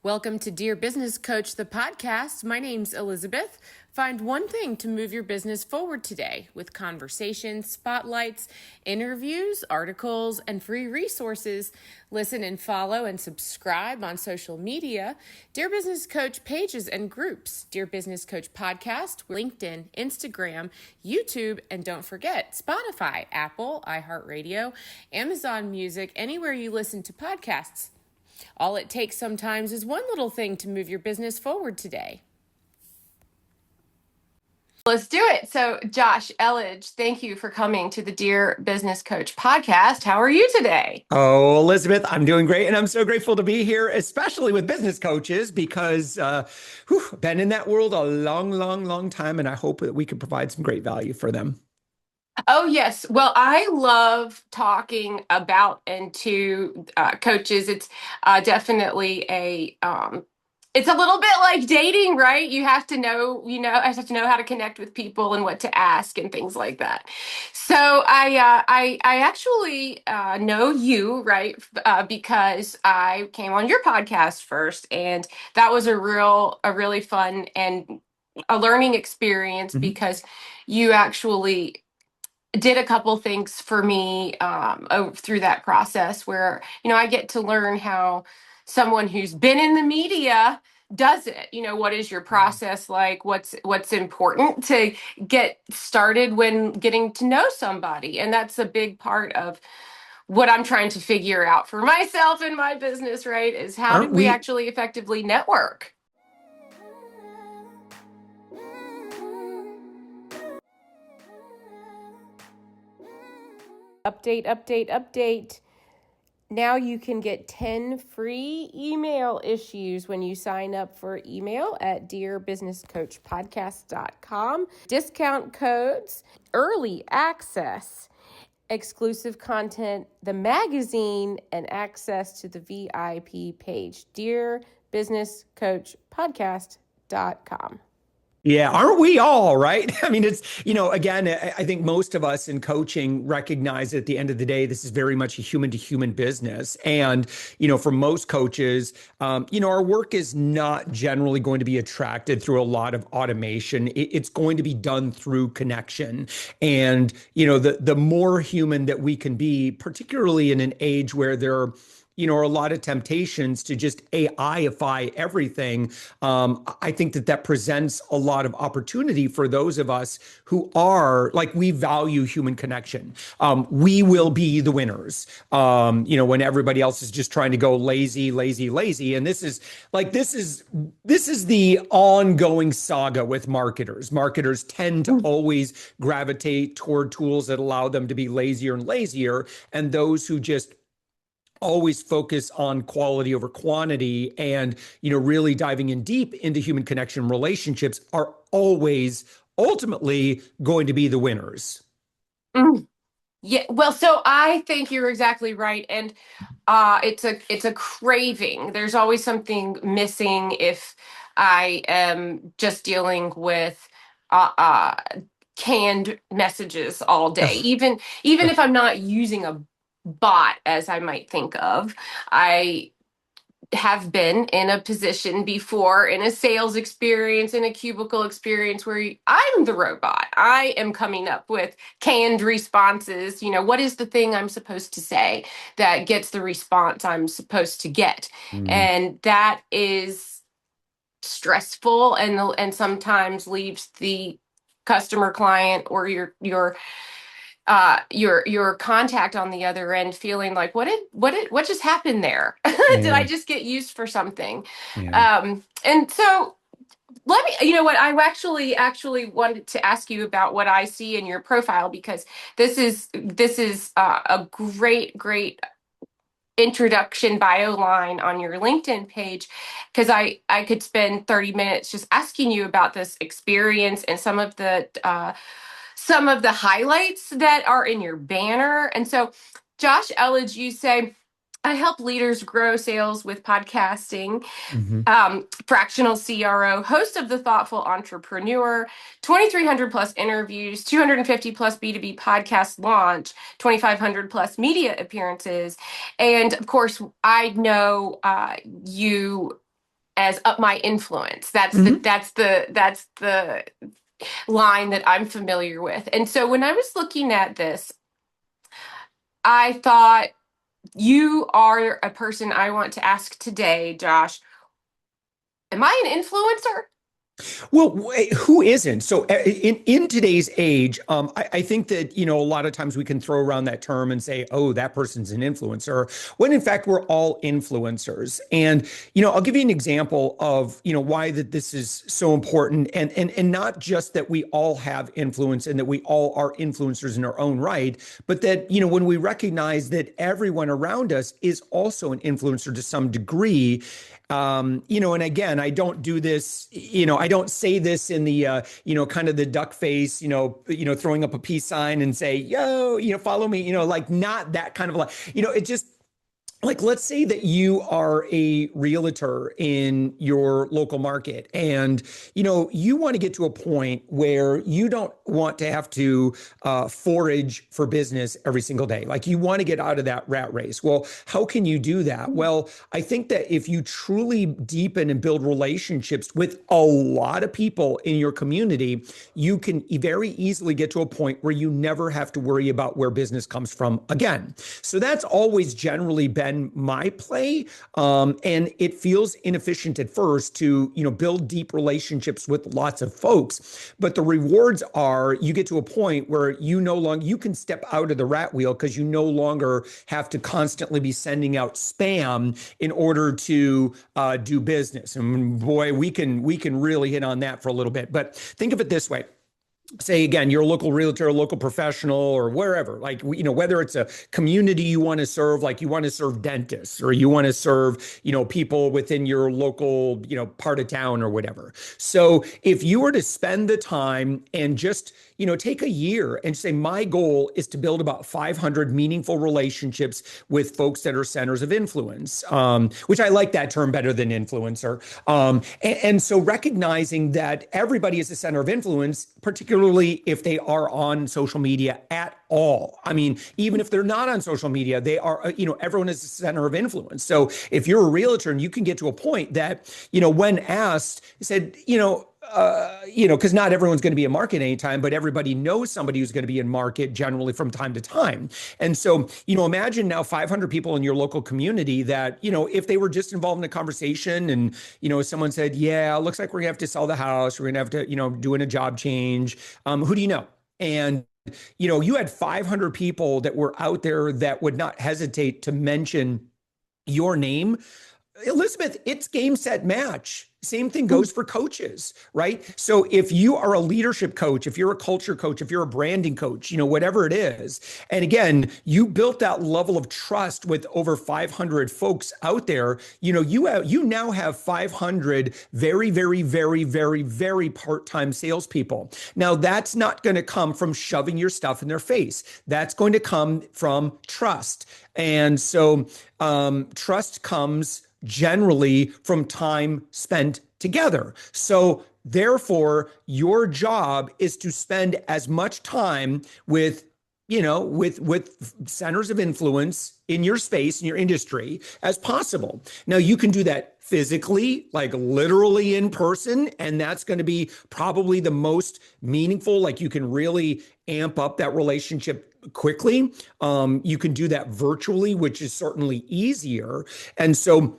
Welcome to Dear Business Coach, the podcast. My name's Elizabeth. Find one thing to move your business forward today with conversations, spotlights, interviews, articles, and free resources. Listen and follow and subscribe on social media. Dear Business Coach pages and groups. Dear Business Coach podcast, LinkedIn, Instagram, YouTube, and don't forget Spotify, Apple, iHeartRadio, Amazon Music, anywhere you listen to podcasts. All it takes sometimes is one little thing to move your business forward today. Let's do it. So, Josh Elledge, thank you for coming to the Dear Business Coach podcast. How are you today? Oh, Elizabeth, I'm doing great. And I'm so grateful to be here, especially with business coaches, because been in that world a long time. And I hope that we can provide some great value for them. Oh, yes. Well, I love talking about and to coaches. It's definitely it's a little bit like dating, right? You have to know, I have to know how to connect with people and what to ask and things like that. So I actually know you, right? Because I came on your podcast first, and that was a really fun and a learning experience because you actually did a couple things for me through that process where, I get to learn how someone who's been in the media does it. What is your process like? What's important to get started when getting to know somebody? And that's a big part of what I'm trying to figure out for myself and my business, right? Is how do Aren't we we? actually effectively network? Update. Now you can get 10 free email issues when you sign up for email at dearbusinesscoachpodcast.com. Discount codes, early access, exclusive content, the magazine, and access to the VIP page, dearbusinesscoachpodcast.com. Yeah, aren't we all, right? I mean, it's, again, I think most of us in coaching recognize that at the end of the day, this is very much a human to human business. And, for most coaches, our work is not generally going to be attracted through a lot of automation. It's going to be done through connection. And, the more human that we can be, particularly in an age where there are a lot of temptations to just AIify everything. I think that presents a lot of opportunity for those of us who are we value human connection. We will be the winners. When everybody else is just trying to go lazy. And this is the ongoing saga with marketers. Marketers tend to always gravitate toward tools that allow them to be lazier and lazier. And those who just always focus on quality over quantity and, really diving in deep into human connection relationships are always ultimately going to be the winners. Yeah, well, so I think you're exactly right. And it's a craving. There's always something missing if I am just dealing with canned messages all day. Even if I'm not using a bot, as I might think of, I have been in a position before, in a sales experience, in a cubicle experience, where I'm the robot. I am coming up with canned responses. What is the thing I'm supposed to say that gets the response I'm supposed to get? And that is stressful and sometimes leaves the customer, client, or your contact on the other end feeling like, what just happened there? Did I just get used for something? And so let me, you know what, I actually wanted to ask you about what I see in your profile, because this is a great introduction bio line on your LinkedIn page, because I could spend 30 minutes just asking you about this experience and some of the highlights that are in your banner. And so, Josh Elledge, you say, I help leaders grow sales with podcasting, fractional CRO, host of The Thoughtful Entrepreneur, 2,300 plus interviews, 250 plus B2B podcast launch, 2,500 plus media appearances. And of course, I know you as up my influence. Hmm. That's the line that I'm familiar with. And so when I was looking at this, I thought you are a person I want to ask today, Josh. Am I an influencer? Well, who isn't? So in today's age, I think that, a lot of times we can throw around that term and say, oh, that person's an influencer, when in fact we're all influencers. And, I'll give you an example of, why that this is so important, and not just that we all have influence and that we all are influencers in our own right, but that, when we recognize that everyone around us is also an influencer to some degree. And again, I don't do this, I don't say this in the, kind of the duck face, throwing up a peace sign and say, yo, follow me, like not that kind of like, it just, like, let's say that you are a realtor in your local market, and you want to get to a point where you don't want to have to forage for business every single day. Like, you want to get out of that rat race. Well, how can you do that? Well, I think that if you truly deepen and build relationships with a lot of people in your community, you can very easily get to a point where you never have to worry about where business comes from again. So that's always generally been my play. And it feels inefficient at first to, build deep relationships with lots of folks. But the rewards are, you get to a point where you can step out of the rat wheel because you no longer have to constantly be sending out spam in order to do business. And boy, we can really hit on that for a little bit. But think of it this way. Say again, you're a local realtor, a local professional, or wherever, like, whether it's a community you want to serve, like you want to serve dentists, or you want to serve, people within your local, part of town or whatever. So if you were to spend the time and just, take a year and say, my goal is to build about 500 meaningful relationships with folks that are centers of influence, which I like that term better than influencer. And so recognizing that everybody is a center of influence, particularly if they are on social media at all. I mean, even if they're not on social media, they are, everyone is a center of influence. So if you're a realtor and you can get to a point that, when asked, said, because not everyone's going to be in market anytime, but everybody knows somebody who's going to be in market generally from time to time. And so, imagine now 500 people in your local community that, if they were just involved in a conversation and, someone said, yeah, it looks like we're going to have to sell the house, we're going to have to, doing a job change. Who do you know? And you had 500 people that were out there that would not hesitate to mention your name. Elizabeth, it's game, set, match. Same thing goes for coaches, right? So if you are a leadership coach, if you're a culture coach, if you're a branding coach, whatever it is, and again, you built that level of trust with over 500 folks out there, you now have 500 very, very, very, very, very part-time salespeople. Now, that's not going to come from shoving your stuff in their face. That's going to come from trust. And so trust comes generally from time spent together. So therefore, your job is to spend as much time with with centers of influence in your space, in your industry, as possible. Now, you can do that physically, like literally in person, and that's going to be probably the most meaningful. Like, you can really amp up that relationship quickly. You can do that virtually, which is certainly easier. And so,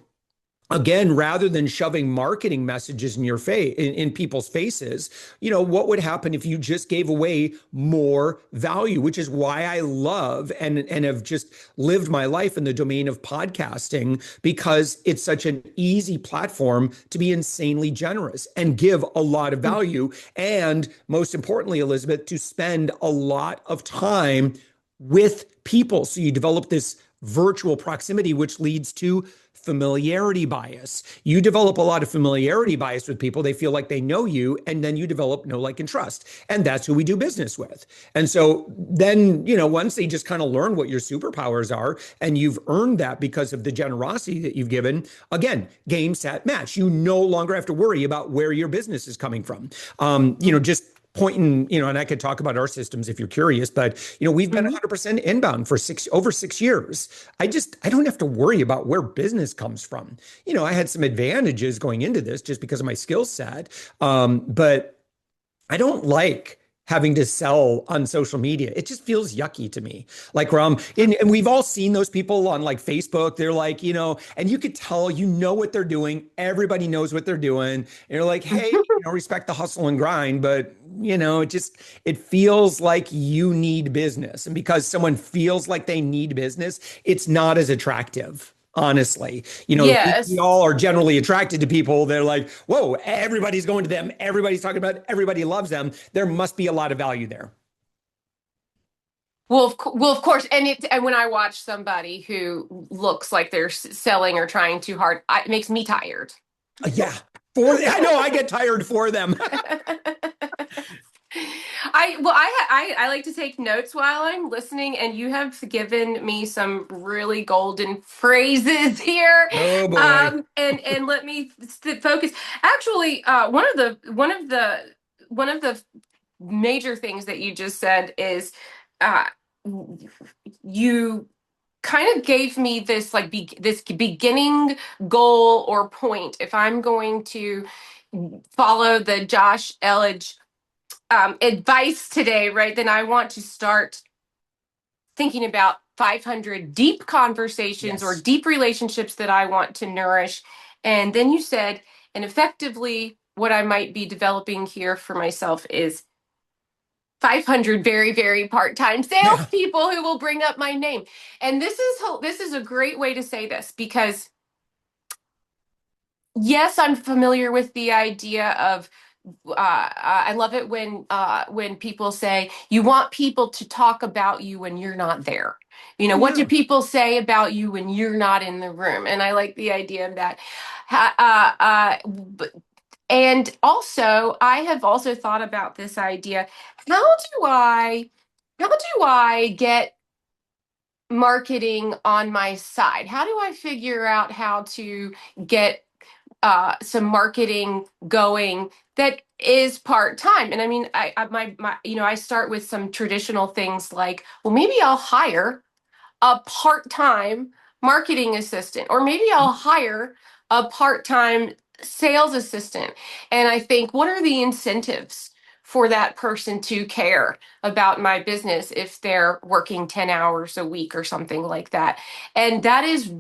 again, rather than shoving marketing messages in your face, in people's faces, what would happen if you just gave away more value? Which is why I love and have just lived my life in the domain of podcasting, because it's such an easy platform to be insanely generous and give a lot of value, and most importantly, Elizabeth, to spend a lot of time with people. So you develop this virtual proximity, which leads to familiarity bias. You develop a lot of familiarity bias with people. They feel like they know you, and then you develop know, like, and trust. And that's who we do business with. And so then, once they just kind of learn what your superpowers are, and you've earned that because of the generosity that you've given, again, game, set, match. You no longer have to worry about where your business is coming from. Just pointing, and I could talk about our systems if you're curious, but we've been Mhm. 100% inbound for over 6 years. I don't have to worry about where business comes from. I had some advantages going into this just because of my skill set. But I don't like having to sell on social media. It just feels yucky to me. Like and we've all seen those people on like Facebook. They're like, and you could tell, what they're doing. Everybody knows what they're doing. And you're like, hey, respect the hustle and grind, but it feels like you need business. And because someone feels like they need business, it's not as attractive. Honestly, we Yes. all are generally attracted to people. They're like, whoa, everybody's going to them. Everybody's talking about it. Everybody loves them. There must be a lot of value there. Well, of course, and when I watch somebody who looks like they're selling or trying too hard, it makes me tired. Yeah. I know I get tired for them. I like to take notes while I'm listening, and you have given me some really golden phrases here. Oh boy. And let me focus. Actually, one of the major things that you just said is, uh, you kind of gave me this this beginning goal or point. If I'm going to follow the Josh Elledge advice today, right, then I want to start thinking about 500 deep conversations or Yes. deep relationships that I want to nourish. And then you said, and effectively, what I might be developing here for myself is 500 very, very part-time Yeah. salespeople who will bring up my name. And this is a great way to say this because yes, I'm familiar with the idea of I love it when people say you want people to talk about you when you're not there. Oh What do yeah. people say about you when you're not in the room? And I like the idea of that. And also, I have also thought about this idea. How do I, how do I get marketing on my side? How do I figure out how to get some marketing going that is part time? And I mean, I start with some traditional things like, well, maybe I'll hire a part-time marketing assistant, or maybe I'll hire a part-time sales assistant. And I think, what are the incentives for that person to care about my business if they're working 10 hours a week or something like that? And that is,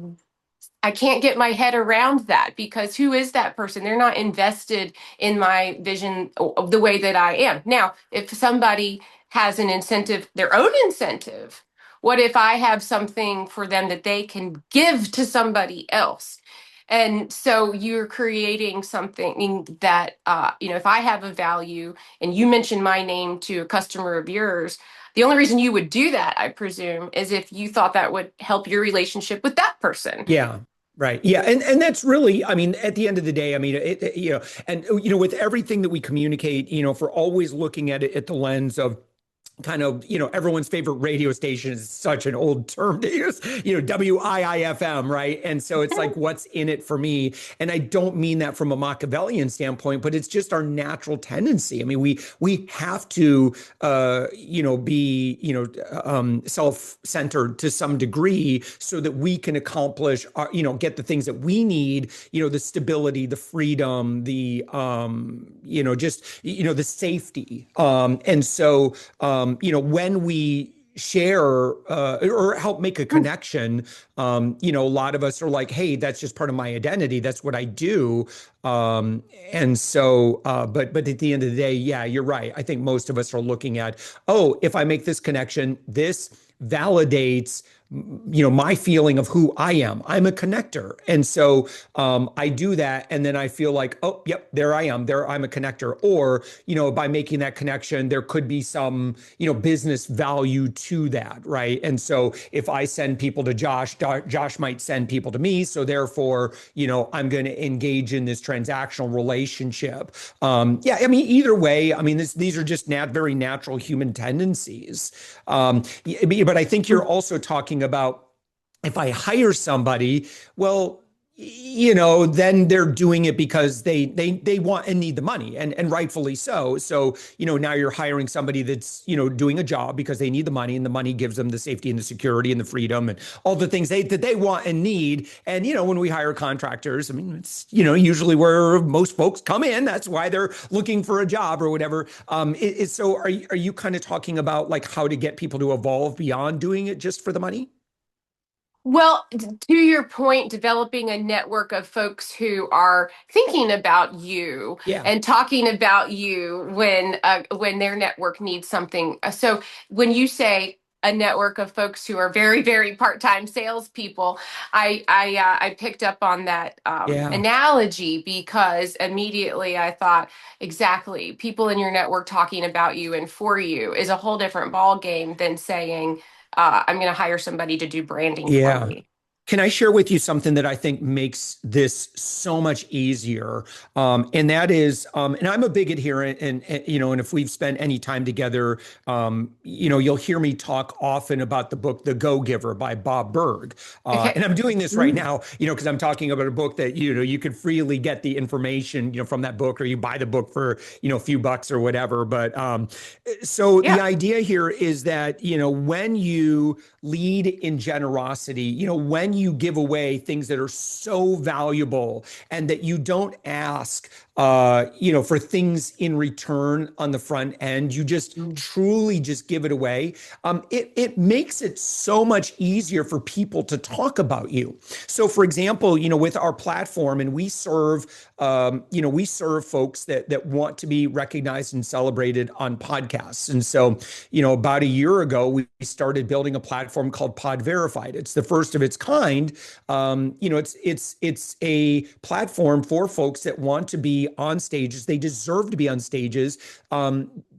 I can't get my head around that because who is that person? They're not invested in my vision of the way that I am. Now, if somebody has an incentive, their own incentive, what if I have something for them that they can give to somebody else? And so you're creating something that, if I have a value and you mention my name to a customer of yours, the only reason you would do that, I presume, is if you thought that would help your relationship with that person. Yeah. Right. Yeah. And that's really, I mean, at the end of the day, I mean, and with everything that we communicate, if we're always looking at it at the lens of kind of, everyone's favorite radio station is such an old term to use, WIIFM, right? And so it's like, what's in it for me? And I don't mean that from a Machiavellian standpoint, but it's just our natural tendency. I mean, we have to, be, self-centered to some degree so that we can accomplish, get the things that we need, the stability, the freedom, the, just, the safety. And so, when we share or help make a connection, a lot of us are like, hey, that's just part of my identity. That's what I do. And so, but at the end of the day, yeah, you're right. I think most of us are looking at, oh, if I make this connection, this validates my feeling of who I am. I'm a connector. And so I do that. And then I feel like, oh, yep, there I am. There I'm a connector. Or, by making that connection, there could be some, business value to that. Right. And so if I send people to Josh, Josh might send people to me. So therefore, I'm going to engage in this transactional relationship. Yeah. I mean, either way, I mean, these are just very natural human tendencies. But I think you're also talking about if I hire somebody, well, then they're doing it because they want and need the money, and rightfully so. So, now you're hiring somebody that's, doing a job because they need the money, and the money gives them the safety and the security and the freedom and all the things that they want and need. And, when we hire contractors, I mean, it's, usually where most folks come in. That's why they're looking for a job or whatever. So are you kind of talking about like how to get people to evolve beyond doing it just for the money? Well, to your point, developing a network of folks who are thinking about you Yeah. and talking about you when their network needs something. So when you say a network of folks who are very, very part-time salespeople, I picked up on that Yeah. analogy because immediately I thought exactly people in your network talking about you and for you is a whole different ball game than saying I'm going to hire somebody to do branding for Yeah. me. Can I share with you something that I think makes this so much easier? And that is, and I'm a big adherent, and if we've spent any time together, you'll hear me talk often about the book The Go-Giver by Bob Berg. Okay. And I'm doing this right Mm. now, because I'm talking about a book that, you could freely get the information, from that book, or you buy the book for, a few bucks or whatever. But so the Yeah. idea here is that, when you lead in generosity, when you give away things that are so valuable and that you don't ask, for things in return on the front end, you just Mm. truly just give it away. It makes it so much easier for people to talk about you. So, for example, with our platform, and we serve folks that want to be recognized and celebrated on podcasts. And so, about a year ago, we started building a platform called Pod Verified. It's the first of its kind. It's a platform for folks that want to be on stages. They deserve to be on stages.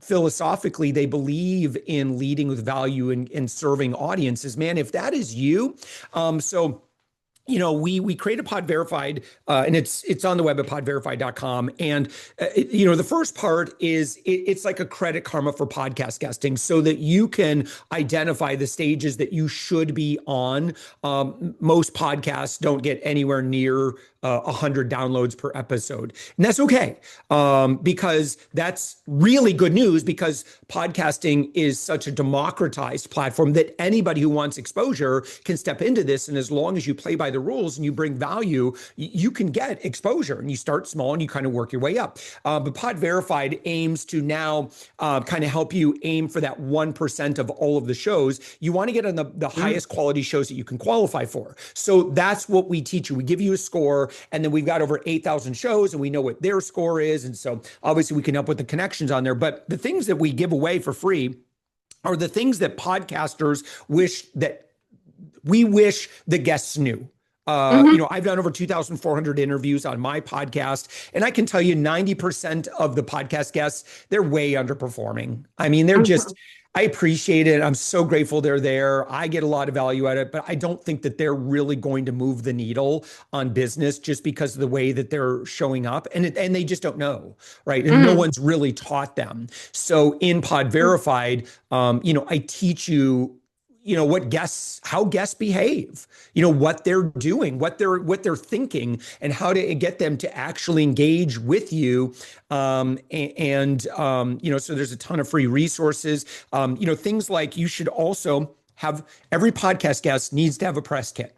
Philosophically, they believe in leading with value and serving audiences. Man, if that is you, so we created Pod Verified, and it's on the web at podverified.com. And the first part is it's like a Credit Karma for podcast guesting, so that you can identify the stages that you should be on. Most podcasts don't get anywhere near 100 downloads per episode, and that's okay, because that's really good news, because podcasting is such a democratized platform that anybody who wants exposure can step into this. And as long as you play by the rules and you bring value, you can get exposure, and you start small and you kind of work your way up. But Pod Verified aims to now kind of help you aim for that 1% of all of the shows. You want to get on the Mm. highest quality shows that you can qualify for. So that's what we teach you. We give you a score, and then we've got over 8,000 shows, and we know what their score is. And so obviously we can help with the connections on there. But the things that we give away for free are the things that podcasters wish the guests knew. Hmm. I've done over 2,400 interviews on my podcast, and I can tell you 90% of the podcast guests, they're way underperforming. I mean, Hmm. I appreciate it. I'm so grateful they're there. I get a lot of value out of it, but I don't think that they're really going to move the needle on business just because of the way that they're showing up. And they just don't know, right? And no Hmm. one's really taught them. So in Pod Verified, I teach you how guests behave, what they're doing, what they're thinking, and how to get them to actually engage with you. So there's a ton of free resources. Things like, you should also have, every podcast guest needs to have a press kit.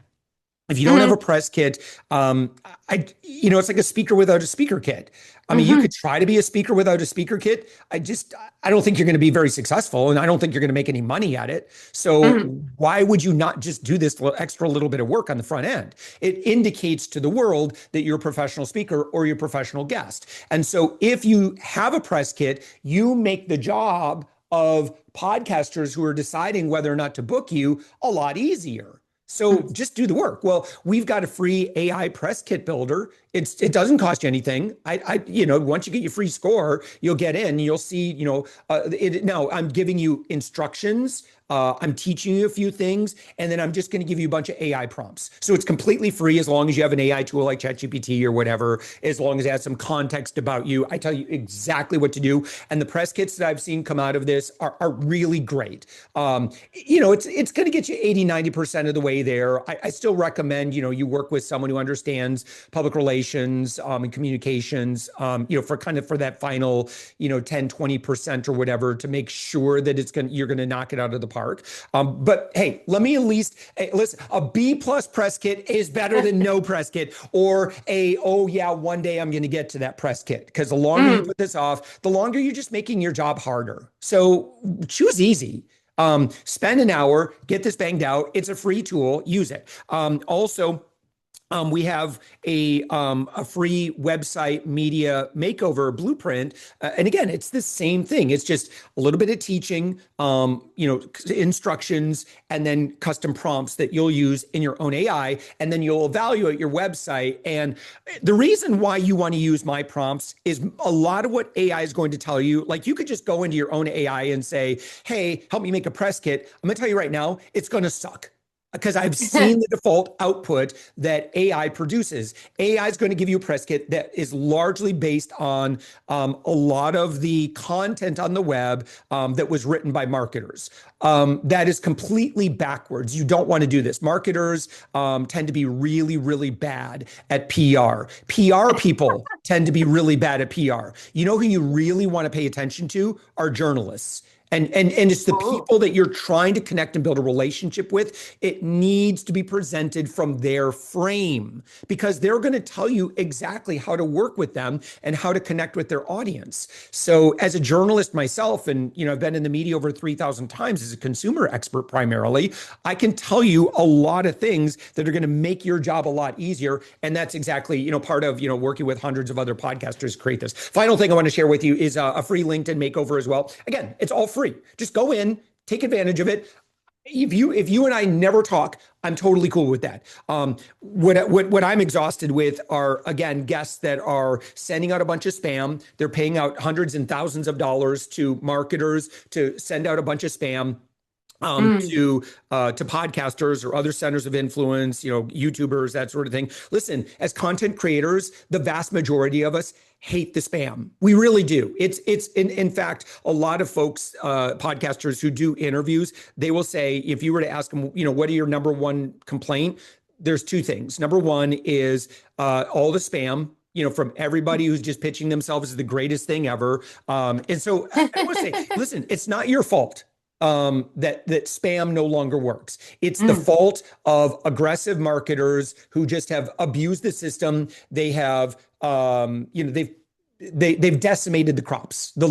If you don't have a Hmm. press kit, it's like a speaker without a speaker kit. I mean, you Hmm. could try to be a speaker without a speaker kit. I don't think you're going to be very successful, and I don't think you're going to make any money at it. So Hmm. why would you not just do this extra little bit of work on the front end? It indicates to the world that you're a professional speaker or you're a professional guest. And so if you have a press kit, you make the job of podcasters who are deciding whether or not to book you a lot easier. So just do the work. Well, we've got a free AI press kit builder. It doesn't cost you anything. Once you get your free score, you'll get in. You'll see. Now I'm giving you instructions I'm teaching you a few things, and then I'm just going to give you a bunch of AI prompts. So it's completely free as long as you have an AI tool like ChatGPT or whatever, as long as it has some context about you. I tell you exactly what to do. And the press kits that I've seen come out of this are really great. It's going to get you 80, 90% of the way there. I still recommend, you work with someone who understands public relations and communications, for that final, 10, 20% or whatever to make sure that you're going to knock it out of the park. But hey, let me at least listen, a B plus press kit is better than no press kit or oh yeah, one day I'm going to get to that press kit. Because the longer you Mm. put this off, the longer you're just making your job harder. So choose easy. Spend an hour, get this banged out. It's a free tool. Use it. Also, we have a free website media makeover blueprint. And again, it's the same thing. It's just a little bit of teaching, instructions, and then custom prompts that you'll use in your own AI. And then you'll evaluate your website. And the reason why you want to use my prompts is a lot of what AI is going to tell you. Like you could just go into your own AI and say, hey, help me make a press kit. I'm going to tell you right now, it's going to suck because I've seen the default output that AI produces. AI is going to give you a press kit that is largely based on a lot of the content on the web that was written by marketers. That is completely backwards. You don't want to do this. Marketers tend to be really, really bad at PR. PR people tend to be really bad at PR. You know who you really want to pay attention to are journalists. And it's the Oh. people that you're trying to connect and build a relationship with. It needs to be presented from their frame because they're going to tell you exactly how to work with them and how to connect with their audience. So as a journalist myself, and I've been in the media over 3,000 times as a consumer expert primarily, I can tell you a lot of things that are going to make your job a lot easier. And that's exactly, part of, working with hundreds of other podcasters to create this. Final thing I want to share with you is a free LinkedIn makeover as well. Again, it's all free. Just go in, take advantage of it. If you and I never talk, I'm totally cool with that. What I'm exhausted with are again guests that are sending out a bunch of spam. They're paying out hundreds and thousands of dollars to marketers to send out a bunch of spam Mm. to podcasters or other centers of influence, YouTubers, that sort of thing. Listen, as content creators, the vast majority of us hate the spam. We really do. It's in fact, a lot of folks, podcasters who do interviews, they will say, if you were to ask them, what are your number one complaint? There's two things. Number one is all the spam, from everybody who's just pitching themselves as the greatest thing ever. And so I want to say, listen, it's not your fault that spam no longer works. It's the Mm. fault of aggressive marketers who just have abused the system. They have, they've decimated the crops. The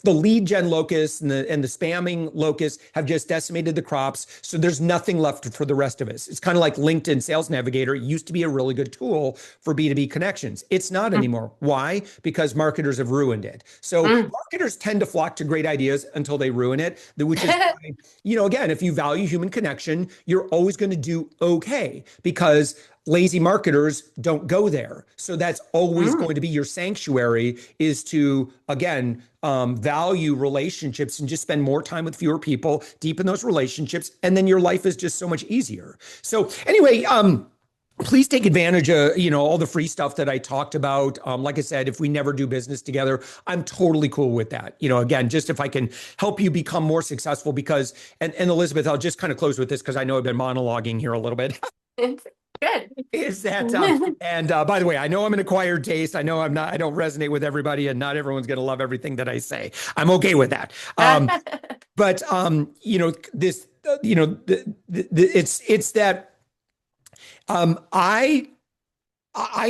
lead gen locusts and the spamming locusts have just decimated the crops. So there's nothing left for the rest of us. It's kind of like LinkedIn Sales Navigator. It used to be a really good tool for B2B connections. It's not Mm. anymore. Why? Because marketers have ruined it. So Mm. marketers tend to flock to great ideas until they ruin it, which is why, again, if you value human connection, you're always going to do okay because lazy marketers don't go there. So that's always Mm. going to be your sanctuary is to, again, value relationships and just spend more time with fewer people, deepen those relationships, and then your life is just so much easier. So anyway, please take advantage of all the free stuff that I talked about. Like I said, if we never do business together, I'm totally cool with that. Again, just if I can help you become more successful because and Elizabeth, I'll just kind of close with this because I know I've been monologuing here a little bit. It's good. Is that and by the way, I know I'm an acquired taste. I know I don't resonate with everybody, and not everyone's going to love everything that I say. I'm okay with that. But this, it's that I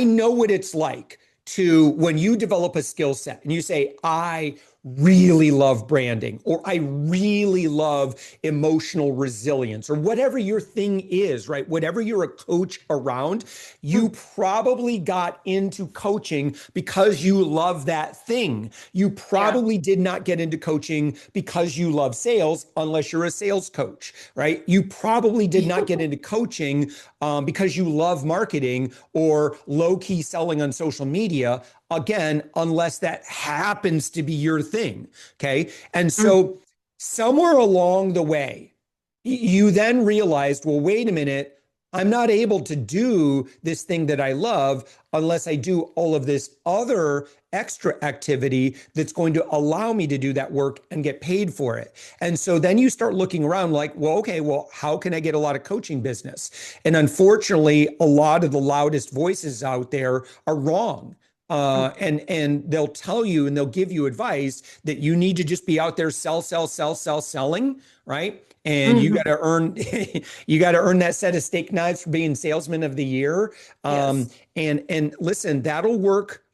know what it's like to when you develop a skill set and you say, I really love branding, or I really love emotional resilience, or whatever your thing is, right? Whatever you're a coach around, you Mm. probably got into coaching because you love that thing. You Yeah. probably did not get into coaching because you love sales, unless you're a sales coach, right? You probably did not get into coaching because you love marketing or low key selling on social media. Again, unless that happens to be your thing. Okay. And Mm. so somewhere along the way, you then realized, well, wait a minute, I'm not able to do this thing that I love unless I do all of this other extra activity that's going to allow me to do that work and get paid for it. And so then you start looking around like, well, okay, well, how can I get a lot of coaching business? And unfortunately, a lot of the loudest voices out there are wrong. And they'll tell you and they'll give you advice that you need to just be out there selling, right? And you got Mhm. to earn you got to earn that set of steak knives for being salesman of the year. Yes. And listen, that'll work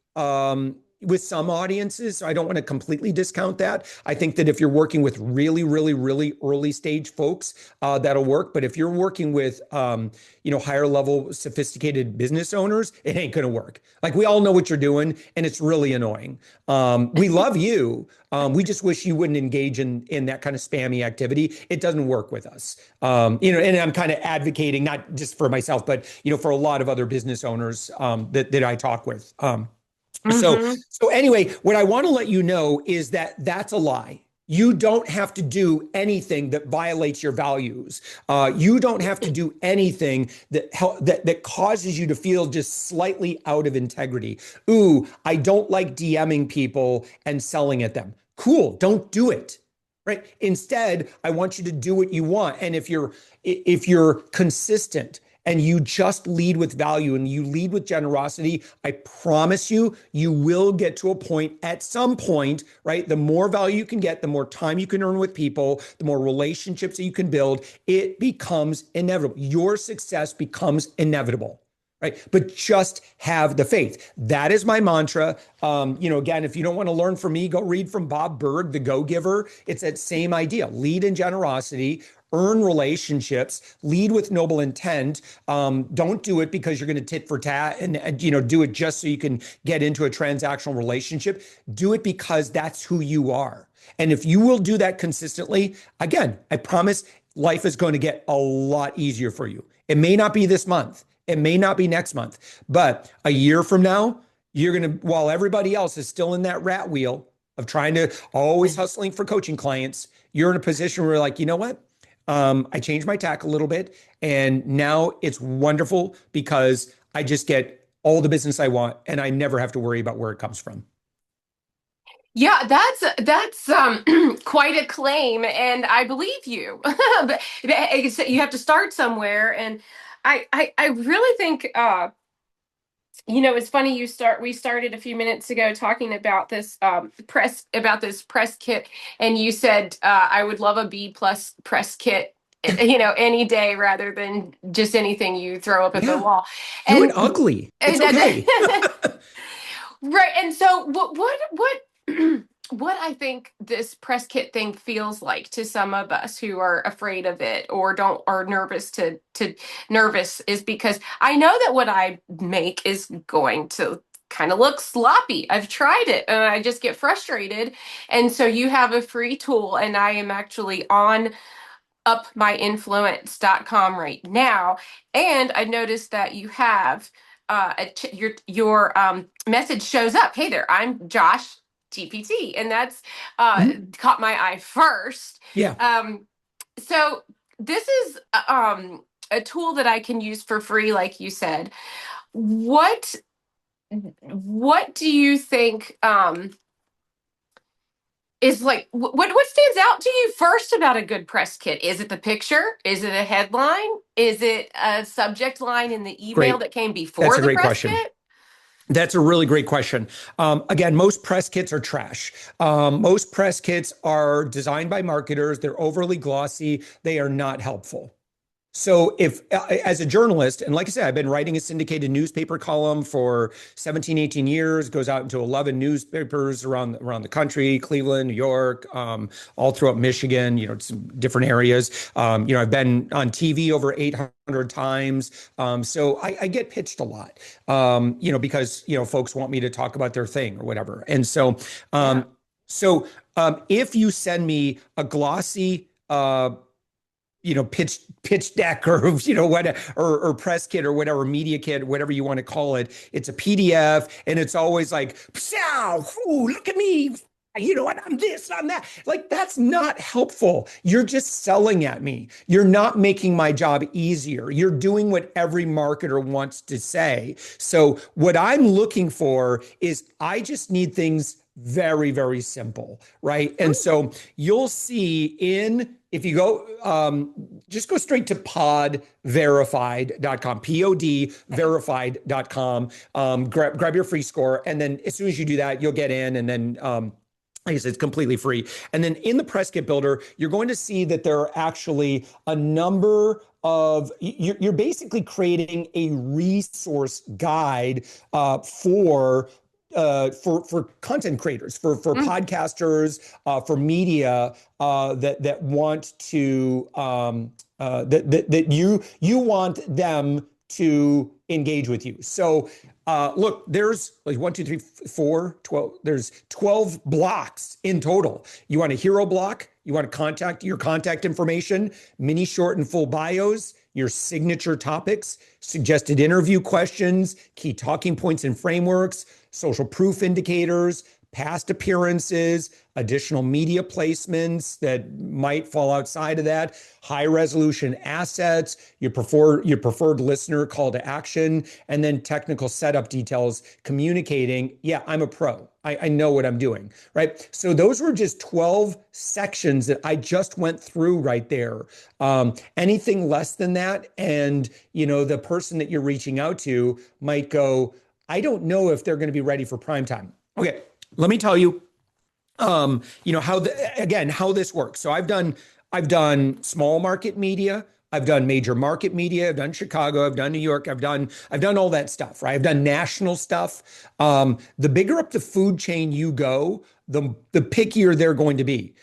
with some audiences. So I don't want to completely discount that. I think that if you're working with really, really, really early stage folks, that'll work. But if you're working with higher level sophisticated business owners, it ain't going to work. Like we all know what you're doing, and it's really annoying. We love you. We just wish you wouldn't engage in that kind of spammy activity. It doesn't work with us. And I'm kind of advocating not just for myself, but for a lot of other business owners that I talk with. So, Hmm. so anyway, what I want to let you know is that that's a lie. You don't have to do anything that violates your values. You don't have to do anything that causes you to feel just slightly out of integrity. Ooh, I don't like DMing people and selling at them. Cool, don't do it. Right? Instead, I want you to do what you want. And if you're consistent and you just lead with value and you lead with generosity, I promise you, you will get to a point at some point, right? The more value you can get, the more time you can earn with people, the more relationships that you can build, it becomes inevitable. Your success becomes inevitable. Right. But just have the faith. That is my mantra. Again, if you don't want to learn from me, go read from Bob Berg, The Go Giver. It's that same idea. Lead in generosity, earn relationships, lead with noble intent. Don't do it because you're going to tit for tat and do it just so you can get into a transactional relationship. Do it because that's who you are. And if you will do that consistently, again, I promise life is going to get a lot easier for you. It may not be this month. It may not be next month, but a year from now, you're going to, while everybody else is still in that rat wheel of trying to always hustling for coaching clients, you're in a position where you're like, you know what? I changed my tack a little bit, and now it's wonderful because I just get all the business I want, and I never have to worry about where it comes from. Yeah, that's quite a claim, and I believe you. But you have to start somewhere, and I really think it's funny we started a few minutes ago talking about this press kit, and you said I would love a B plus press kit, any day rather than just anything you throw up at the Yeah, wall. you went And, ugly. It's and okay. right. And so what I think this press kit thing feels like to some of us who are afraid of it or don't are nervous is because I know that what I make is going to kind of look sloppy. I've tried it and I just get frustrated. And so you have a free tool, and I am actually on upmyinfluence.com right now, and I noticed that you have your message shows up. Hey there, I'm Josh GPT, and that's Mhm. caught my eye first. Yeah, Um, so this is a tool that I can use for free, like you said. What what do you think? Is like what stands out to you first about a good press kit? Is it the picture? Is it a headline? Is it a subject line in the email great. that came That's before a the great press question. kit? That's a really great question. Again, most press kits are trash. Most press kits are designed by marketers. They're overly glossy. They are not helpful. So if as a journalist, and like I said, I've been writing a syndicated newspaper column for 17, 18 years, goes out into 11 newspapers around the country, Cleveland, New York, all throughout Michigan, some different areas. I've been on TV over 800 times. So I get pitched a lot, because, folks want me to talk about their thing or whatever. And so, Yeah. um, if you send me a glossy, pitch deck or what or press kit or whatever media kit, whatever you want to call it. It's a PDF, and it's always like, "Pshow, ooh, look at me." you know what, I'm this, I'm that. Like, that's not helpful. You're just selling at me. You're not making my job easier. You're doing what every marketer wants to say. So, what I'm looking for is I just need things very, very simple, right? And so you'll see if you go, just go straight to podverified.com, P-O-D Okay. verified.com, grab your free score. And then as soon as you do that, you'll get in and then, like I said, it's completely free. And then in the press kit builder, you're going to see that there are actually a number of, you're basically creating a resource guide for content creators, for Mm. podcasters, for media that want to that you want them to engage with you. So look, there's like 1, 2, 3, 4, 12. There's 12 blocks in total. You want a hero block, you want to contact your contact information, mini, short, and full bios, your signature topics, suggested interview questions, key talking points and frameworks, social proof indicators, past appearances, additional media placements that might fall outside of that, high resolution assets, your preferred listener call to action, and then technical setup details communicating, yeah, I'm a pro. I know what I'm doing, right? So those were just 12 sections that I just went through right there. Anything less than that, and the person that you're reaching out to might go, I don't know if they're going to be ready for prime time. Okay, let me tell you, how this works. So I've done small market media. I've done major market media. I've done Chicago. I've done New York. I've done all that stuff, right? I've done national stuff. The bigger up the food chain you go, the pickier they're going to be.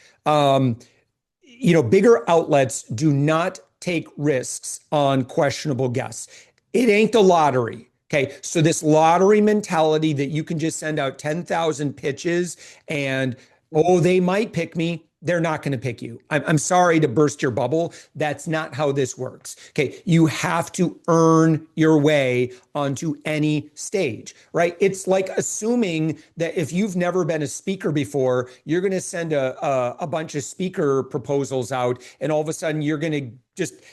Bigger outlets do not take risks on questionable guests. It ain't the lottery. Okay. So this lottery mentality that you can just send out 10,000 pitches and, oh, they might pick me. They're not going to pick you. I'm sorry to burst your bubble. That's not how this works. Okay. You have to earn your way onto any stage, right? It's like assuming that if you've never been a speaker before, you're going to send a bunch of speaker proposals out, and all of a sudden you're going to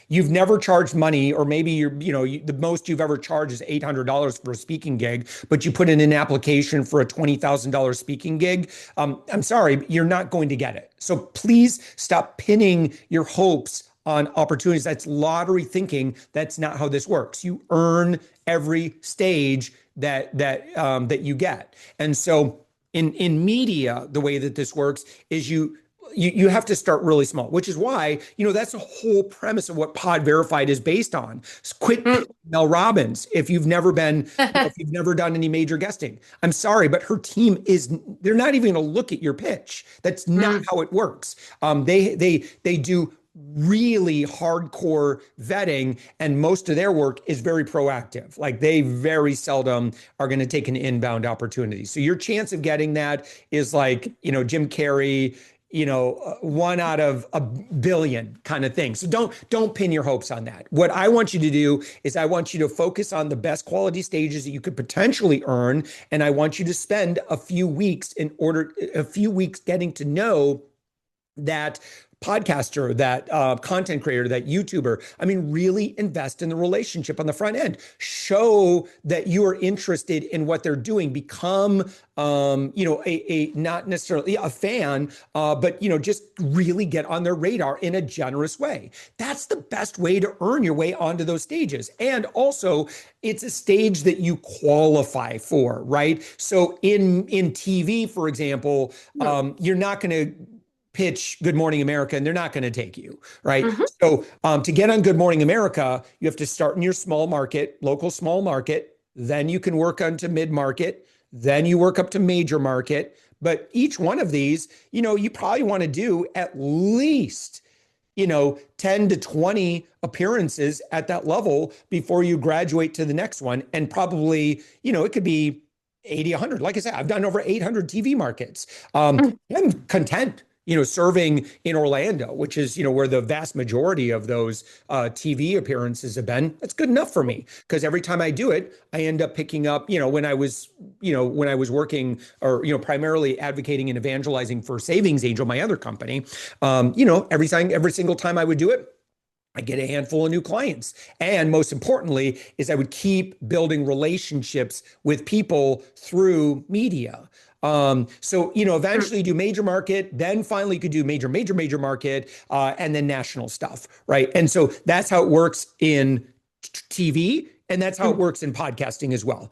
you've never charged money, or maybe the most you've ever charged is $800 for a speaking gig, but you put in an application for a $20,000 speaking gig. I'm sorry, you're not going to get it. So please stop pinning your hopes on opportunities. That's lottery thinking. That's not how this works. You earn every stage that you get. And so in media, the way that this works is you have to start really small, which is why, that's the whole premise of what Pod Verified is based on. Quit Mm. pitching Mel Robbins if you've never been, if you've never done any major guesting. I'm sorry, but her team they're not even going to look at your pitch. That's not Mm. how it works. They do really hardcore vetting, and most of their work is very proactive. Like, they very seldom are going to take an inbound opportunity. So your chance of getting that is like, Jim Carrey, one out of a billion kind of thing. So don't pin your hopes on that. What I want you to do is I want you to focus on the best quality stages that you could potentially earn, and I want you to spend a few weeks getting to know that podcaster, that content creator, that YouTuber. I mean, really invest in the relationship on the front end. Show that you are interested in what they're doing. Become, a not necessarily a fan, but just really get on their radar in a generous way. That's the best way to earn your way onto those stages. And also, it's a stage that you qualify for, right? So in TV, for example, Mm. you're not going to pitch Good Morning America, and they're not going to take you, right? Mhm. So to get on Good Morning America, you have to start in your small market, local small market. Then you can work onto mid market. Then you work up to major market. But each one of these, you probably want to do at least 10 to 20 appearances at that level before you graduate to the next one. And probably, it could be 80, 100. Like I said, I've done over 800 TV markets. Mm. I'm content. serving in Orlando, which is, where the vast majority of those TV appearances have been. That's good enough for me because every time I do it, I end up picking up, when I was working or, primarily advocating and evangelizing for Savings Angel, my other company, every single time I would do it, I get a handful of new clients. And most importantly, is I would keep building relationships with people through media. So, Mm, eventually do major market, then finally could do major market, and then national stuff, right? And so that's how it works in TV. And that's how it mm, works in podcasting as well.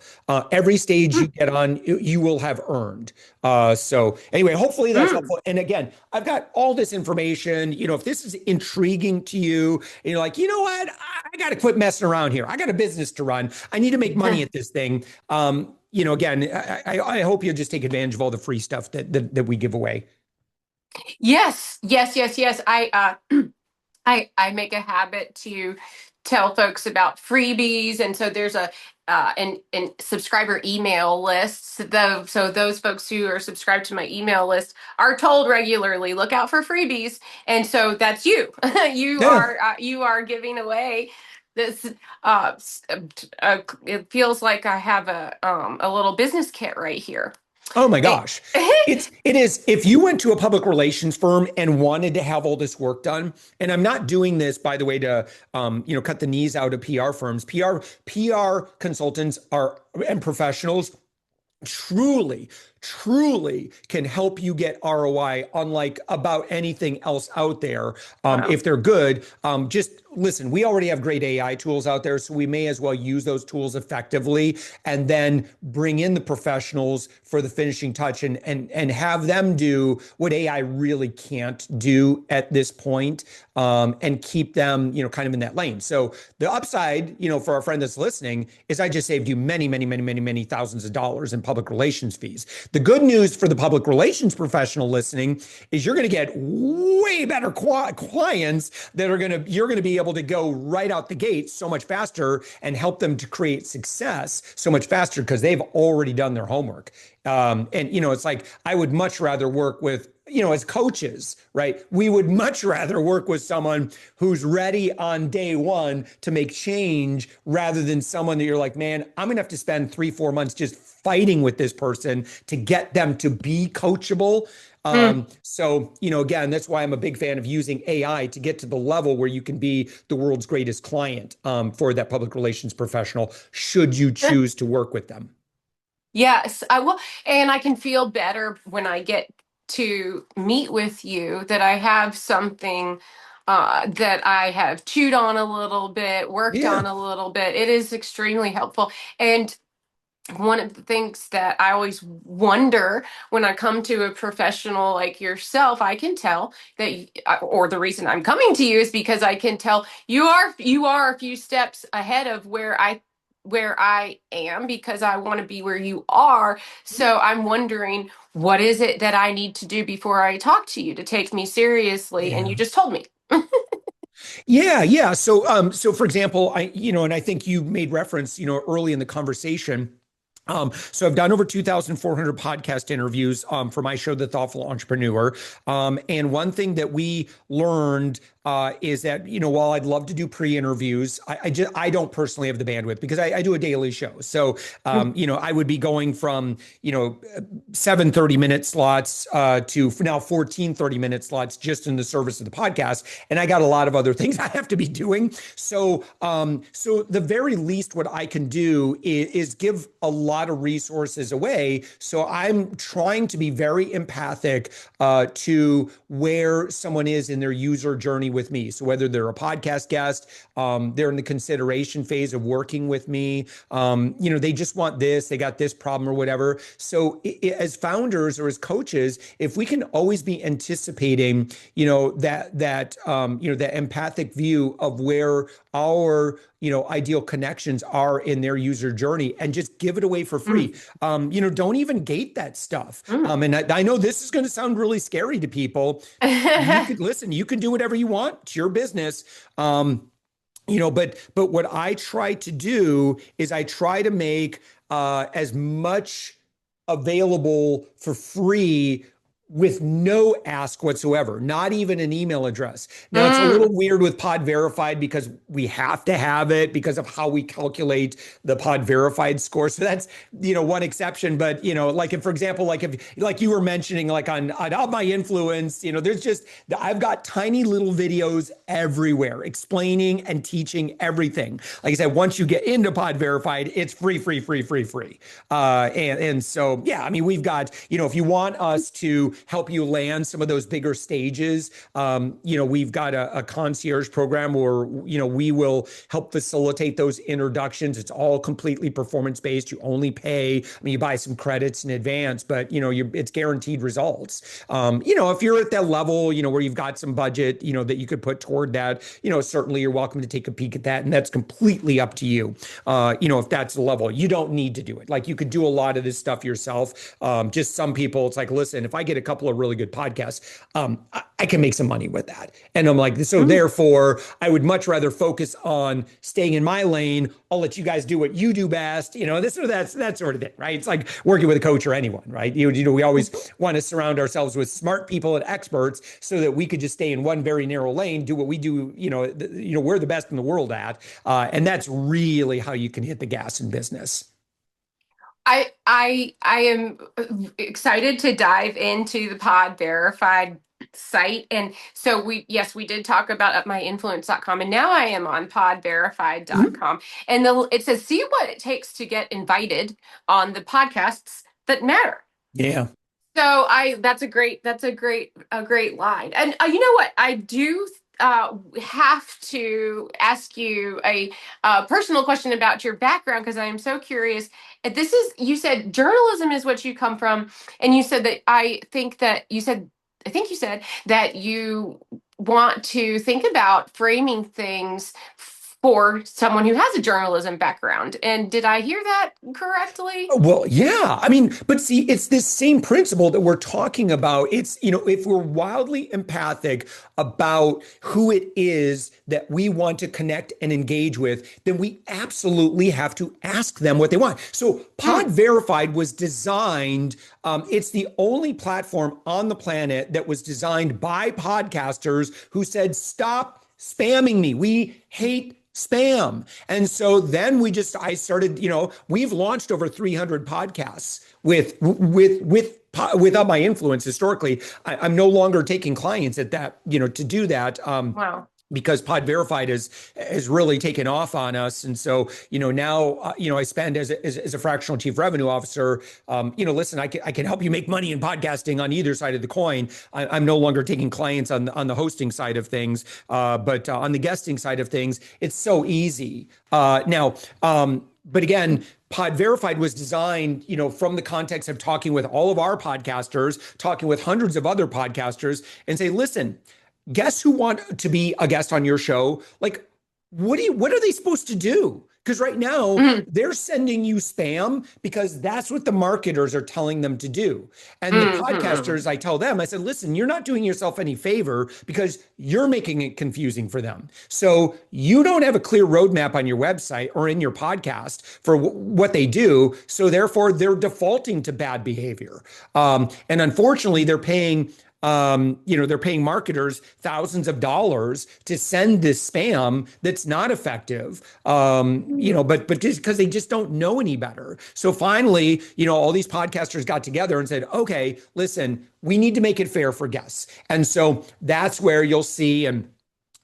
Every stage you mm, get on, you will have earned. So anyway, hopefully that's mm. helpful. And again, I've got all this information. If this is intriguing to you, and you're like, you know what, I got to quit messing around here. I got a business to run. I need to make money at this thing. Again, I hope you'll just take advantage of all the free stuff that we give away. Yes, yes, yes, yes. I make a habit to tell folks about freebies, and so there's a and subscriber email lists. Though, so those folks who are subscribed to my email list are told regularly, look out for freebies, and so that's you. Yeah. You are giving away this. It feels like I have a little business kit right here. Oh my Eh, gosh. It is if you went to a public relations firm and wanted to have all this work done, and I'm not doing this by the way to cut the knees out of PR firms. PR consultants are and professionals truly can help you get ROI unlike about anything else out there. wow. If they're good, just listen, we already have great AI tools out there, so we may as well use those tools effectively and then bring in the professionals for the finishing touch and have them do what AI really can't do at this point, and keep them, kind of in that lane. So the upside, for our friend that's listening, is I just saved you many thousands of dollars in public relations fees. The good news for the public relations professional listening is you're going to get way better clients that you're going to be able to go right out the gate so much faster and help them to create success so much faster because they've already done their homework. And it's like I would much rather work with, as coaches, right? We would much rather work with someone who's ready on day one to make change rather than someone that you're like, man, I'm gonna have to spend 3, 4 months just fighting with this person to get them to be coachable. Mm. So, again, that's why I'm a big fan of using AI to get to the level where you can be the world's greatest client, for that public relations professional, should you choose to work with them. Yes, I will. And I can feel better when I get to meet with you that I have something that I have chewed on a little bit, worked Yeah. on a little bit. It is extremely helpful. And one of the things that I always wonder when I come to a professional like yourself, I can tell that, or the reason I'm coming to you is because I can tell you are a few steps ahead of where I am because I want to be where you are. So I'm wondering what is it that I need to do before I talk to you to take me seriously? And Yeah. you just told me. Yeah. So for example, and I think you made reference, early in the conversation. So I've done over 2,400 podcast interviews, for my show, The Thoughtful Entrepreneur. And one thing that we learned, is that, while I'd love to do pre-interviews, I don't personally have the bandwidth because I do a daily show. So, I would be going from, 7 30-minute slots, to now 14 30-minute slots just in the service of the podcast. And I got a lot of other things I have to be doing. So the very least what I can do is give a lot of resources away. So I'm trying to be very empathic, to where someone is in their user journey with me. So whether they're a podcast guest, they're in the consideration phase of working with me, they just want this, they got this problem or whatever. So as founders or as coaches, if we can always be anticipating, that empathic view of where our ideal connections are in their user journey and just give it away for free. Mm, Don't even gate that stuff. mm. And I know this is going to sound really scary to people. You could listen, you can do whatever you want. It's your business. But what I try to do is I try to make, as much available for free with no ask whatsoever, not even an email address. Now, it's a little Mm. weird with Pod Verified because we have to have it because of how we calculate the Pod Verified score. So that's, one exception. But, like if, for example, like you were mentioning, like on Out My Influence, there's just, I've got tiny little videos everywhere explaining and teaching everything. Like I said, once you get into Pod Verified, it's free, free, free, free, free. And so, yeah, I mean, we've got, if you want us to help you land some of those bigger stages, we've got a concierge program where, we will help facilitate those introductions. It's all completely performance based. You only pay, I mean, you buy some credits in advance, but, it's guaranteed results. If you're at that level, where you've got some budget, that you could put toward that, certainly you're welcome to take a peek at that. And that's completely up to you. If that's the level, you don't need to do it. Like you could do a lot of this stuff yourself. Just some people, it's like, listen, if I get a couple of really good podcasts, I can make some money with that. And I'm like, so Mm. therefore, I would much rather focus on staying in my lane. I'll let you guys do what you do best. This or that sort of thing, right? It's like working with a coach or anyone, right? We always want to surround ourselves with smart people and experts so that we could just stay in one very narrow lane, do what we do. We're the best in the world at, and that's really how you can hit the gas in business. I am excited to dive into the Pod Verified site. And so we did talk about upmyinfluence.com, and now I am on Mhm. podverified.com. And it says, see what it takes to get invited on the podcasts that matter. Yeah. So that's a great line. And you know what? I do have to ask you a personal question about your background because I am so curious. You said journalism is what you come from, and you said that I think you said that you want to think about framing things for someone who has a journalism background. And did I hear that correctly? Well, yeah. I mean, but see, it's this same principle that we're talking about. It's, if we're wildly empathic about who it is that we want to connect and engage with, then we absolutely have to ask them what they want. So Pod Mm, Verified was designed, it's the only platform on the planet that was designed by podcasters who said, stop spamming me. We hate spam. And so then I started, we've launched over 300 podcasts without my influence historically. I'm no longer taking clients at that, to do that. wow. Because Pod Verified has really taken off on us, and so now I spend as a fractional chief revenue officer. Listen, I can help you make money in podcasting on either side of the coin. I'm no longer taking clients on the hosting side of things, but on the guesting side of things, it's so easy now. But again, Pod Verified was designed, from the context of talking with all of our podcasters, talking with hundreds of other podcasters, and say, listen, guests who want to be a guest on your show, like, what are they supposed to do? Because right now Mm, they're sending you spam because that's what the marketers are telling them to do. And the mm, podcasters, I tell them, I said, listen, you're not doing yourself any favor because you're making it confusing for them. So you don't have a clear roadmap on your website or in your podcast for what they do. So therefore, they're defaulting to bad behavior. And unfortunately, they're paying marketers thousands of dollars to send this spam that's not effective. But just because they just don't know any better. So finally, all these podcasters got together and said, okay, listen, we need to make it fair for guests. And so that's where you'll see, and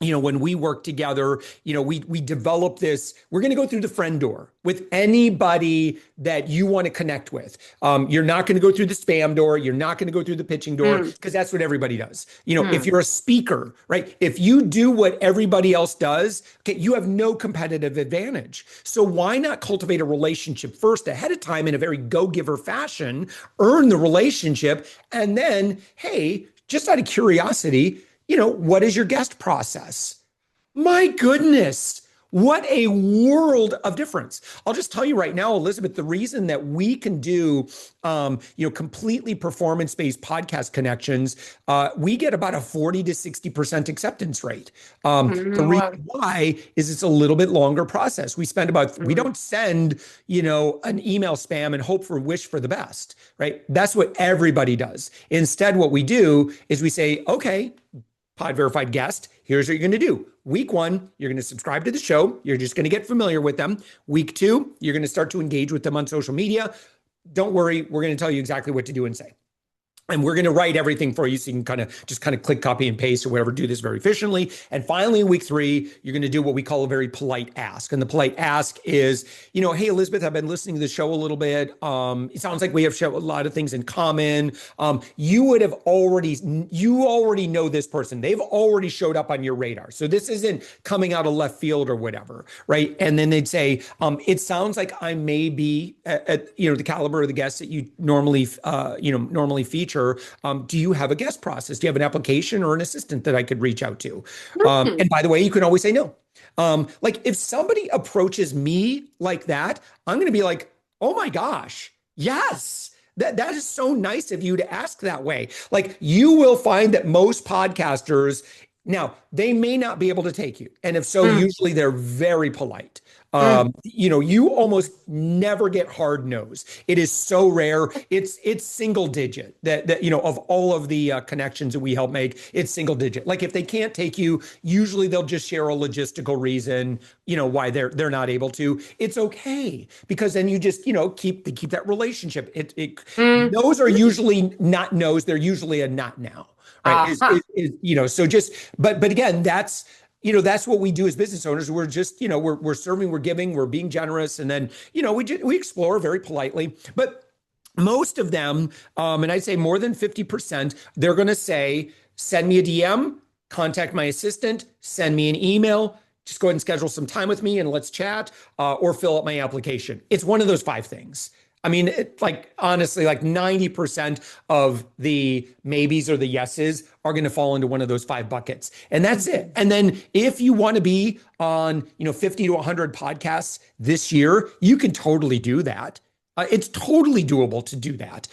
when we work together, we develop this. We're going to go through the friend door with anybody that you want to connect with. You're not going to go through the spam door. You're not going to go through the pitching door mm, because that's what everybody does. If mm. you're a speaker, right? If you do what everybody else does, okay, you have no competitive advantage. So why not cultivate a relationship first ahead of time in a very go-giver fashion, earn the relationship, and then, hey, just out of curiosity, what is your guest process? My goodness. What a world of difference. I'll just tell you right now, Elizabeth, the reason that we can do, completely performance-based podcast connections, we get about a 40 to 60% acceptance rate. The Mm, reason well, why is it's a little bit longer process. We mm, don't send, an email spam and hope for wish for the best, right? That's what everybody does. Instead, what we do is we say, okay, Pod Verified guest, here's what you're going to do. Week one, you're going to subscribe to the show. You're just going to get familiar with them. Week two, you're going to start to engage with them on social media. Don't worry, we're going to tell you exactly what to do and say. And we're going to write everything for you so you can kind of click copy and paste or whatever, do this very efficiently. And finally, in week three, you're going to do what we call a very polite ask. And the polite ask is, hey, Elizabeth, I've been listening to the show a little bit. It sounds like we have a lot of things in common. You already know this person. They've already showed up on your radar. So this isn't coming out of left field or whatever, right? And then they'd say, it sounds like I may be at the caliber of the guests that you normally feature. Do you have a guest process? Do you have an application or an assistant that I could reach out to? mm, And by the way, you can always say no. Like if somebody approaches me like that, I'm going to be like, oh my gosh, yes. That is so nice of you to ask that way. Like you will find that most podcasters, now they may not be able to take you. And if so, mm, usually they're very polite. mm. You almost never get hard nose. It is so rare. It's single digit that of all of the connections that we help make, it's single digit. Like if they can't take you, usually they'll just share a logistical reason, why they're not able to. It's okay because then you just keep that relationship. Mm. No's are usually not no's. They're usually a not now, right? Uh-huh. So just but again, that's what we do as business owners. We're just, we're serving, we're giving, we're being generous. And then, we explore very politely, but most of them, and I'd say more than 50%, they're going to say, send me a DM, contact my assistant, send me an email, just go ahead and schedule some time with me and let's chat, or fill out my application. It's one of those five things. I mean, honestly, like 90% of the maybes or the yeses are going to fall into one of those five buckets. And that's it. And then if you want to be on, 50 to 100 podcasts this year, you can totally do that. It's totally doable to do that.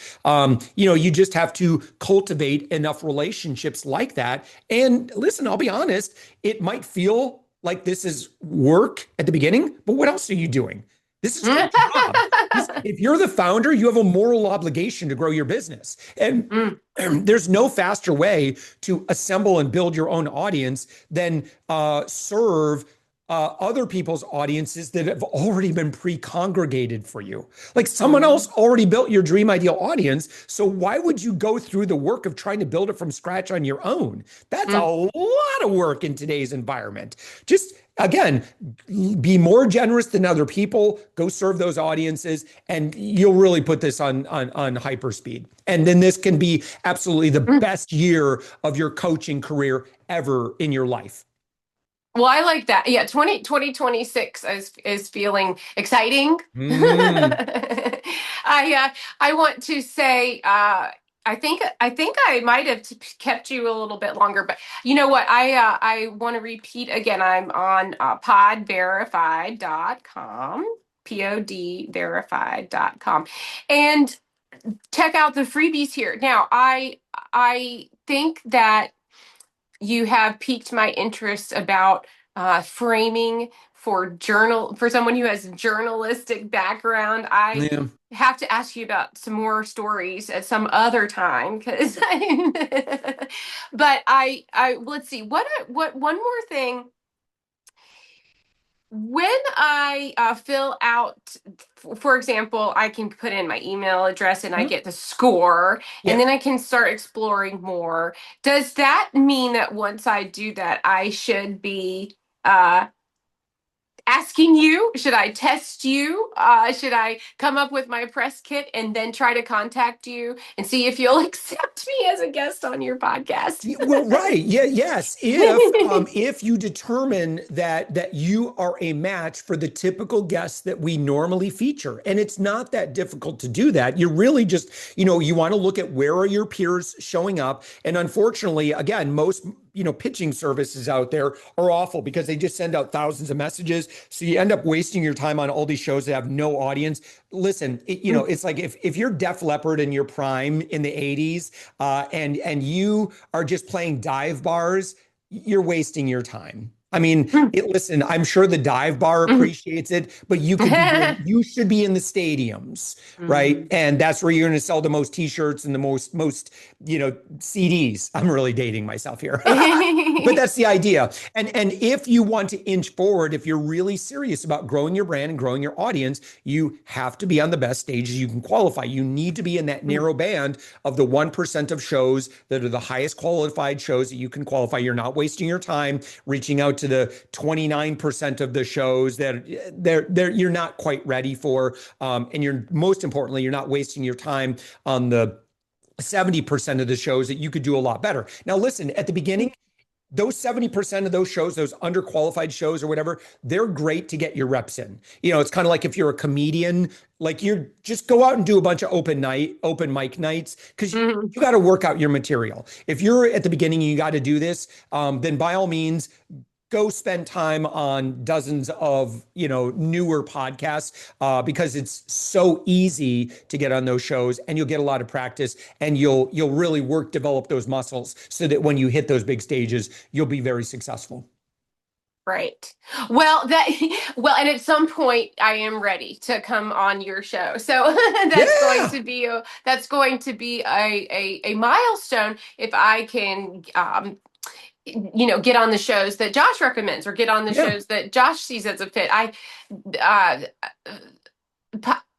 You just have to cultivate enough relationships like that. And listen, I'll be honest, it might feel like this is work at the beginning, but what else are you doing? This is your job. If you're the founder, you have a moral obligation to grow your business. And Mm. there's no faster way to assemble and build your own audience than serve other people's audiences that have already been pre-congregated for you. Like someone else Mm. already built your dream ideal audience. So why would you go through the work of trying to build it from scratch on your own? That's a Mm. lot of work in today's environment. Just again, be more generous than other people, go serve those audiences, and you'll really put this on hyper speed. And then this can be absolutely the Mm. best year of your coaching career ever in your life. Well, I like that. Yeah, 2026 is feeling exciting. Mm. I want to say I think I might have kept you a little bit longer, but you know what? I want to repeat again. I'm on podverified.com, podverified.com, and check out the freebies here. Now, I think that you have piqued my interest about framing for someone who has a journalistic background. I Yeah. have to ask you about some more stories at some other time because but I let's see what one more thing when I fill out, for example, I can put in my email address and I Huh? get the score, and Yeah. then I can start exploring more. Does that mean that once I do that, I should be uh, asking you? Should I test you? Should I come up with my press kit and then try to contact you and see if you'll accept me as a guest on your podcast? Well, right. Yeah, yes. If you determine that you are a match for the typical guests that we normally feature, and it's not that difficult to do that. You really just, you want to look at where are your peers showing up. And unfortunately, again, most pitching services out there are awful because they just send out thousands of messages. So you end up wasting your time on all these shows that have no audience. Listen, it's like if you're Def Leppard in your prime in the 80s, and you are just playing dive bars, you're wasting your time. I mean, listen, I'm sure the dive bar appreciates it, but you should be in the stadiums, right? Mhm. And that's where you're going to sell the most t-shirts and the most, CDs. I'm really dating myself here. But that's the idea. And if you want to inch forward, if you're really serious about growing your brand and growing your audience, you have to be on the best stages you can qualify. You need to be in that narrow band of the 1% of shows that are the highest qualified shows that you can qualify. You're not wasting your time reaching out to the 29% of the shows that you're not quite ready for. And you're most importantly, you're not wasting your time on the 70% of the shows that you could do a lot better. Now, listen, at the beginning, those 70% of those shows, those underqualified shows or whatever, they're great to get your reps in. It's kind of like if you're a comedian, like you just go out and do a bunch of open mic nights because Mhm. you got to work out your material. If you're at the beginning and you got to do this, then by all means, go spend time on dozens of newer podcasts because it's so easy to get on those shows and you'll get a lot of practice and you'll really develop those muscles so that when you hit those big stages you'll be very successful. Right. Well, and at some point I am ready to come on your show. So Yeah, that's going to be a milestone if I can get on the shows that Josh recommends or get on the yeah, shows that Josh sees as a fit. Uh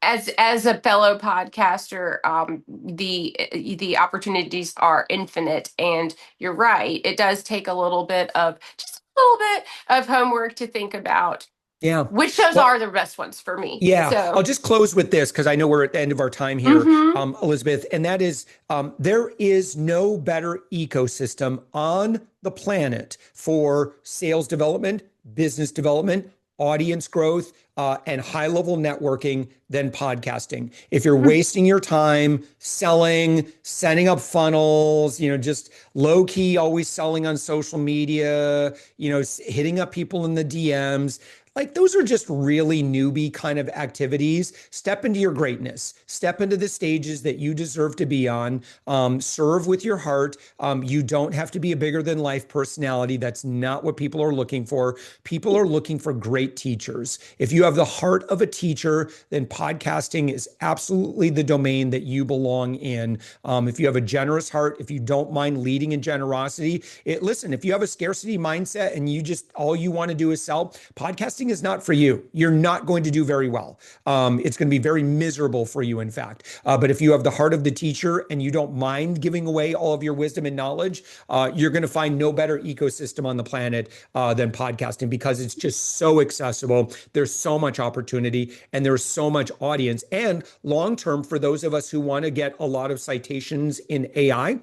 as a fellow podcaster, the opportunities are infinite, and you're right. It does take a little bit of just a little bit of homework to think about yeah. which shows Well, are the best ones for me. yeah, I'll So, just close with this because I know we're at the end of our time here, hmm Elizabeth, and that is there is no better ecosystem on the planet for sales development, business development, audience growth, and high level networking than podcasting. If you're wasting your time selling, setting up funnels, just low key, always selling on social media, hitting up people in the DMs, like those are just really newbie kind of activities. Step into your greatness. Step into the stages that you deserve to be on. Serve with your heart. You don't have to be a bigger than life personality. That's not what people are looking for. People are looking for great teachers. If you have the heart of a teacher, then podcasting is absolutely the domain that you belong in. If you have a generous heart, if you don't mind leading in generosity, listen, if you have a scarcity mindset and you just all you want to do is sell, podcasting is not for you. You're not going to do very well. It's going to be very miserable for you, in fact. But if you have the heart of the teacher and you don't mind giving away all of your wisdom and knowledge, you're going to find no better ecosystem on the planet than podcasting because it's just so accessible. There's so much opportunity and there's so much audience. And long term, for those of us who want to get a lot of citations in AI,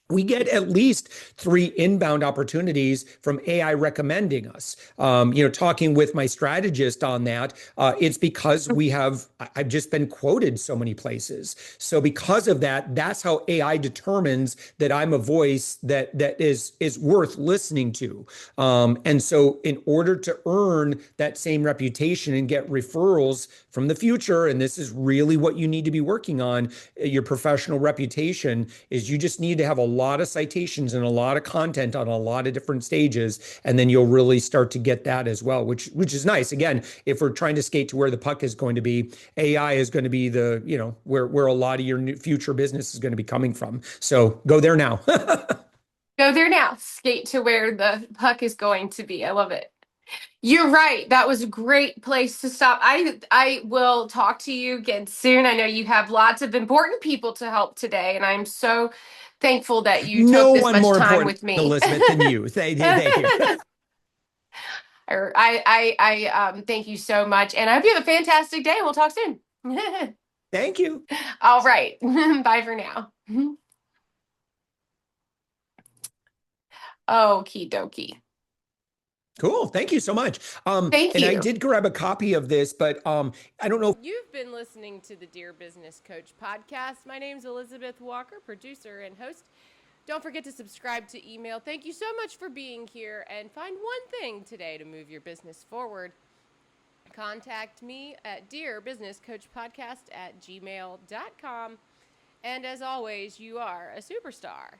we get at least 3 inbound opportunities from AI recommending us. Talking with my strategist on that, it's because I've just been quoted so many places. So because of that, that's how AI determines that I'm a voice that is worth listening to. And so in order to earn that same reputation and get referrals from the future, and this is really what you need to be working on, your professional reputation, is you just need to have a lot of citations and a lot of content on a lot of different stages, and then you'll really start to get that as well, which is nice. Again, if we're trying to skate to where the puck is going to be, AI is going to be where a lot of your future business is going to be coming from. So go there now. go there now. Skate to where the puck is going to be. I love it. You're right. That was a great place to stop. I will talk to you again soon. I know you have lots of important people to help today, and I'm so thankful that you took No this one much more time important, with me. Elizabeth, than you. Thank you. Thank you so much, and I hope you have a fantastic day. We'll talk soon. Thank you. All right. Bye for now. Okie dokie. Cool. Thank you so much. Thank And I you. did grab a copy of this, but I don't know. You've been listening to the Dear Business Coach podcast. My name's Elizabeth Walker, producer and host. Don't forget to subscribe to email. Thank you so much for being here, and find one thing today to move your business forward. Contact me at dearbusinesscoachpodcast@gmail.com. And as always, you are a superstar.